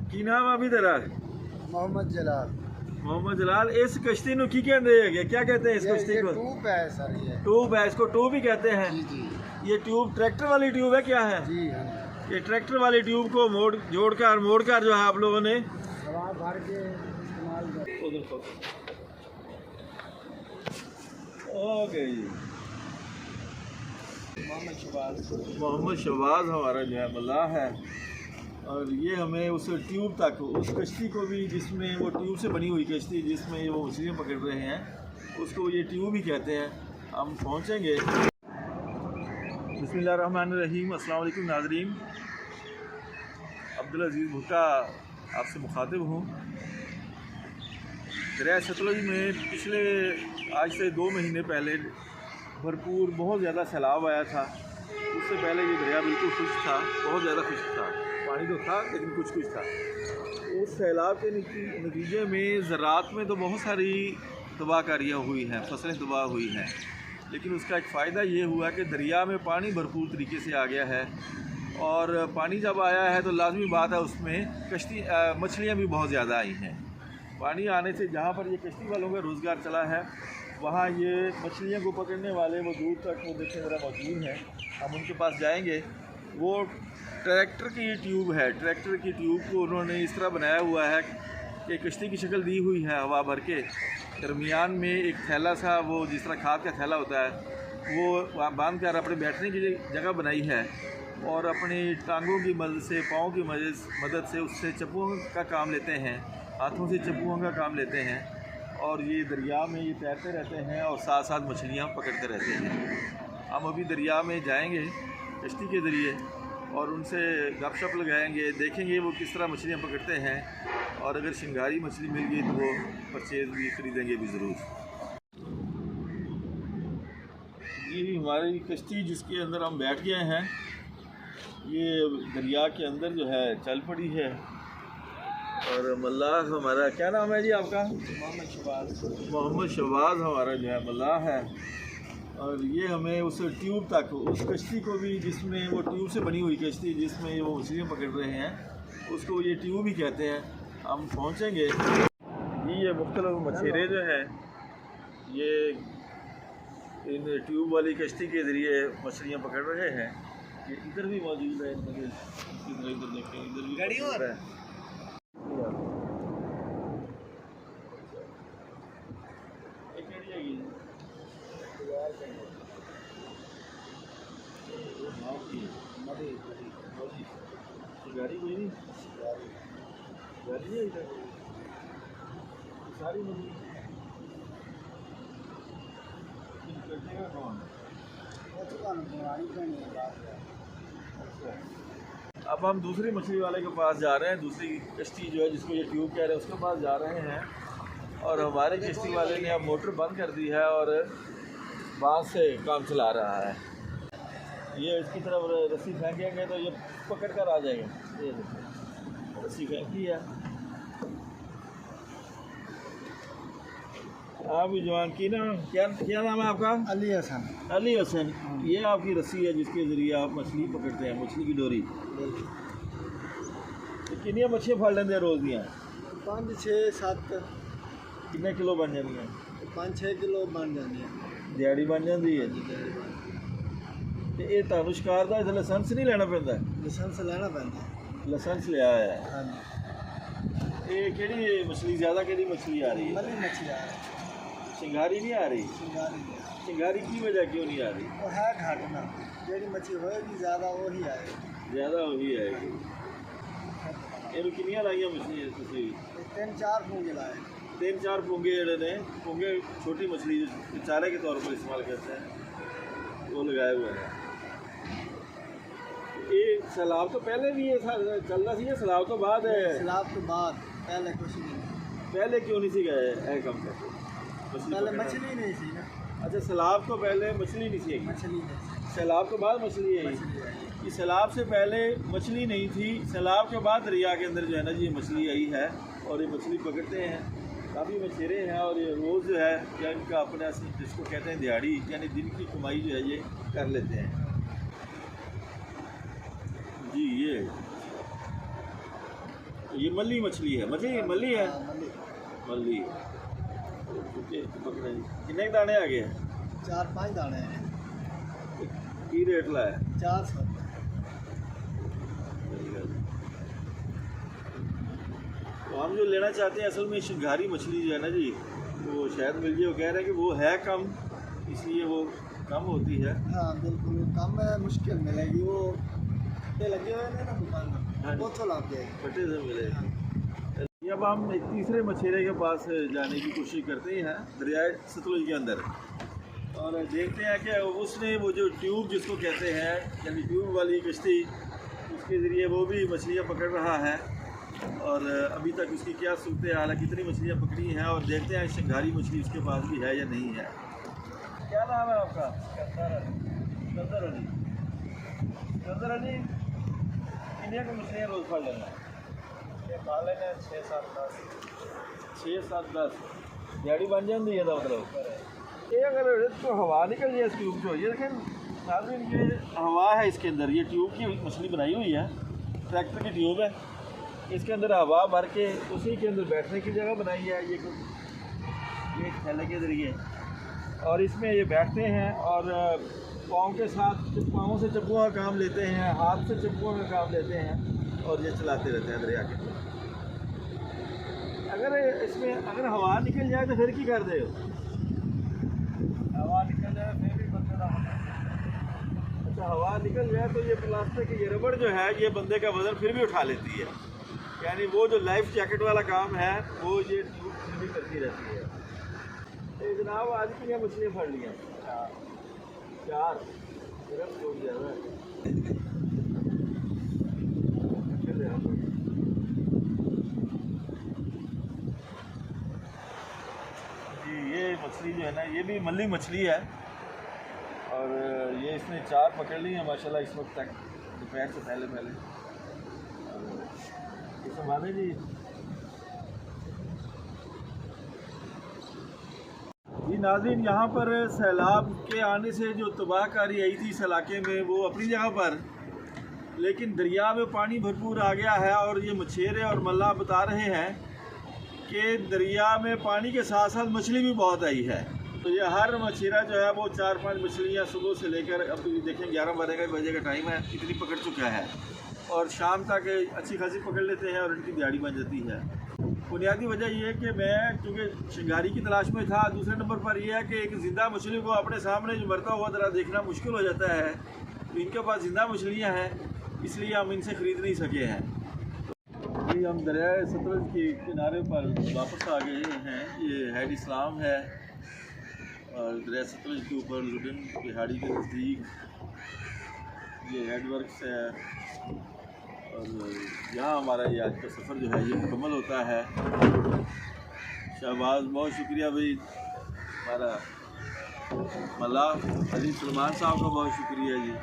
की नाम अभी तेरा? मोहम्मद जलाल। मोहम्मद जलाल। इस कश्ती नु की कहते हैं, क्या कहते हैं इस कश्ती को? ट्यूब है सर, ये ट्यूब है, इसको ट्यूब ही कहते हैं। जी जी। ये ट्यूब ट्रैक्टर वाली ट्यूब है क्या है? जी हाँ। ये ट्रैक्टर वाली ट्यूब को मोड़कर जो है आप लोगों ने हवा भर के इस्तेमाल कर। ओके जी। मोहम्मद शहबाज हमारा जो है मल्लाह है, और ये हमें उस ट्यूब तक, उस कश्ती को भी जिसमें वो ट्यूब से बनी हुई कश्ती जिसमें वो मछलियाँ पकड़ रहे हैं, उसको ये ट्यूब ही कहते हैं। हम पहुँचेंगे। बिस्मिल्लाहिर्रहमानिर्रहीम। अस्सलाम वालेकुम नाज़रीन, अब्दुल अज़ीज़ भुट्टा आपसे मुखातिब हूँ। दरिया सतलुज में पिछले आज से 2 महीने पहले भरपूर बहुत ज़्यादा सैलाब आया था। उससे पहले ये दरिया बिल्कुल खुश्क था, बहुत ज़्यादा खुश्क था, पानी तो था लेकिन कुछ था। उस सैलाब के नतीजे में ज़राअत में तो बहुत सारी तबाहकारियाँ हुई हैं, फसलें तबाह हुई हैं, लेकिन उसका एक फ़ायदा ये हुआ कि दरिया में पानी भरपूर तरीके से आ गया है, और पानी जब आया है तो लाजमी बात है उसमें मछलियाँ भी बहुत ज़्यादा आई हैं। पानी आने से जहाँ पर ये कश्ती वालों का रोज़गार चला है, वहाँ ये मछलियों को पकड़ने वाले वो दूर तक वो देखें ज़रा मौजूद हैं। हम उनके पास जाएंगे। वो ट्रैक्टर की ट्यूब है, ट्रैक्टर की ट्यूब को उन्होंने इस तरह बनाया हुआ है कि कश्ती की शक्ल दी हुई है हवा भर के, दरमियान में एक थैला सा, वो जिस तरह खाद का थैला होता है, वो बांध कर अपने बैठने की जगह बनाई है, और अपनी टांगों की मदद से, पाँव की मदद से उससे चप्पुओं का काम लेते हैं, हाथों से चप्पुओं का काम लेते हैं, और ये दरिया में ये तैरते रहते हैं और साथ साथ मछलियाँ पकड़ते रहते हैं। हम अभी दरिया में जाएंगे कश्ती के ज़रिए और उनसे गपशप लगाएंगे, देखेंगे वो किस तरह मछलियाँ पकड़ते हैं, और अगर शिंगारी मछली मिल गई तो वो परचेज़ भी खरीदेंगे भी ज़रूर। ये हमारी कश्ती जिसके अंदर हम बैठ गए हैं, ये दरिया के अंदर जो है चल पड़ी है। और मल्लाह हमारा, क्या नाम है जी आपका? मोहम्मद शहबाज। मोहम्मद शहबाज हमारा जो है मल्लाह है, और ये हमें उस ट्यूब तक, उस कश्ती को भी जिसमें वो ट्यूब से बनी हुई कश्ती जिसमें वो मछलियाँ पकड़ रहे हैं, उसको ये ट्यूब ही कहते हैं। हम पहुँचेंगे जी। ये मुख्तलिफ मछेरे जो हैं ये इन ट्यूब वाली कश्ती के ज़रिए मछलियाँ पकड़ रहे हैं। ये इधर भी मौजूद है, इधर देखें, इधर भी मौजूद है। गाड़ी कोई नहीं, गाड़ी नहीं है सारी मछली कटेगा कौन? अब हम दूसरी मछली वाले के पास जा रहे हैं, दूसरी कश्ती जो है जिसको ये ट्यूब कह रहे हैं उसके पास जा रहे हैं, और हमारे कश्ती वाले ने अब मोटर बंद कर दी है और बांस से काम चला रहा है। ये इसकी तरफ रस्सी फेंकेंगे तो ये पकड़ कर आ जाएगा। ये रस्सी फेंकी है। आप जवान की ना, क्या नाम है आपका? अली हसन। अली हसन। ये आपकी रस्सी है जिसके ज़रिए आप मछली पकड़ते हैं, मछली की डोरी। कितनी मछलियाँ फड़ लेंगे रोज़ दियाँ? 5, 6, 7। कितने किलो बन जाती हैं? 5, 6 किलो बन जाती है। दिहाड़ी बन जाती है। तो ये तुहानू शिकार दा लाइसेंस नहीं लेना पैंदा? लाइसेंस लेना पैंदा है। लाइसेंस लिया है। हाँ जी। ये केड़ी मछली ज़्यादा केड़ी मछली आ रही है? मछली आ रही है, शिंगारी नहीं आ रही। शिंगारी की वजह क्यों नहीं आ रही? वो है घटना, जी मछली होएगी ज़्यादा वही आएगी, ज़्यादा वही आएगी। ये किनिया लाइया मछली? 3-4 पूंगे लाए। 3-4 पूंगे जड़े ने, पूंगे छोटी मछली जो चारे के तौर पर इस्तेमाल करते हैं, वो लगाए हुए हैं। ये सैलाब तो पहले भी ये चल रहा थी, सैलाब तो बाद है? सैलाब तो बाद, पहले कुछ नहीं। पहले क्यों नहीं सी गए कम से? पहले मछली नहीं थी ना। अच्छा, सैलाब तो पहले मछली नहीं थी? मछली नहीं, सैलाब के बाद मछली आई। कि सैलाब से पहले मछली नहीं थी, सैलाब के बाद दरिया के अंदर जो है ना जी मछली आई है, और ये मछली पकड़ते हैं। काफ़ी मछेरे हैं, और ये रोज़ जो है या इनका अपना जिसको कहते हैं दिहाड़ी, यानी दिन की कमाई जो है ये कर लेते हैं जी। ये ये मल्ली मछली है, मल्ली है, हाँ, मल्ली। मल्ली पकड़े कितने दाने आ गए? 4-5 दाने हैं। की रेट ला है? 400। तो हम जो लेना चाहते हैं असल में शिंगारी मछली जो है ना जी, वो शायद मिल जाए। वो कह रहे हैं कि वो है कम, इसलिए वो कम होती है। हाँ बिल्कुल, कम है, मुश्किल मिलेगी। वो ये लगे हुए हैं ना दुकान हाँ में, जी। वो तो लाभ जाएगी। फटे से मिलेगी। अब हम एक तीसरे मछेरे के पास जाने की कोशिश करते हैं दरियाए सतलुज के अंदर, और देखते हैं कि उसने वो जो ट्यूब जिसको कहते हैं, यानी ट्यूब वाली कश्ती, उसके ज़रिए वो भी मछलियाँ पकड़ रहा है। और अभी तक उसकी क्या सूरत हाल है, कितनी मछलियाँ पकड़ी हैं, और देखते हैं शिंगारी मछली उसके पास भी है या नहीं है। क्या नाम है आपका? कंदर अली। कंदर अली, कितने को मछलियाँ रोज़ पा लेना? ये पाले ने 6-7-10। 6-7-10 दिहाड़ी बन जाती है। मतलब ये अगर तो हवा निकल जाए इस ट्यूब से, ये देखें नाज़रीन, ये हवा है इसके अंदर, ये ट्यूब की मछली बनाई हुई है, ट्रैक्टर की ट्यूब है, इसके अंदर हवा भर के उसी के अंदर बैठने की जगह बनाई है। ये थैले के ज़रिए, और इसमें ये बैठते हैं और पाँव के साथ, पाँव से चप्पुओं का काम लेते हैं, हाथ से चप्पुओं का काम लेते हैं, और ये चलाते रहते हैं दरिया के। अगर इसमें अगर हवा निकल जाए तो फिर की कर दे? हवा निकल जाए फिर भी बंदे का अच्छा, हवा निकल जाए तो ये प्लास्टिक की ये रबड़ जो है, ये बंदे का वज़न फिर भी उठा लेती है। यानी वो जो लाइफ जैकेट वाला काम है वो ये ट्यूब भी करती रहती है। तो जनाब आज की ये मछलियाँ फड़ ली हैं 4, सिर्फ बहुत ज़्यादा है। जी ये मछली जो है ना, ये भी मल्ली मछली है, और ये इसने 4 पकड़ ली है माशाल्लाह इस वक्त तक, दोपहर से पहले। ये संभाले जी। जी नाज़रीन, यहाँ पर सैलाब के आने से जो तबाहकारी आई थी इस इलाके में, वो अपनी जगह पर, लेकिन दरिया में पानी भरपूर आ गया है, और ये मछेरे और मल्लाह बता रहे हैं कि दरिया में पानी के साथ साथ मछली भी बहुत आई है। तो ये हर मछेरा जो है वो 4-5 मछलियाँ सुबह से लेकर, अब देखें 11-12 बजे का टाइम है, इतनी पकड़ चुका है, और शाम तक अच्छी खासी पकड़ लेते हैं और इनकी दिहाड़ी बन जाती है। बुनियादी वजह यह है कि मैं चूँकि शिंगारी की तलाश में था, दूसरे नंबर पर यह है कि एक ज़िंदा मछली को अपने सामने जो मरता हुआ तरह देखना मुश्किल हो जाता है, तो इनके पास ज़िंदा मछलियाँ हैं, इसलिए हम इनसे ख़रीद नहीं सके हैं। जी हम दरियाए सतलुज के किनारे पर वापस आ गए हैं। ये हेड इस्लाम है, और दरिया सतलुज के ऊपर लुडिन पहाड़ी के नज़दीक ये हेडवर्क्स है, और यहाँ हमारा ये आज का सफ़र जो है ये मुकम्मल होता है। शहबाज, बहुत शुक्रिया भाई, हमारा मल्लाह अली सलमान साहब का बहुत शुक्रिया जी।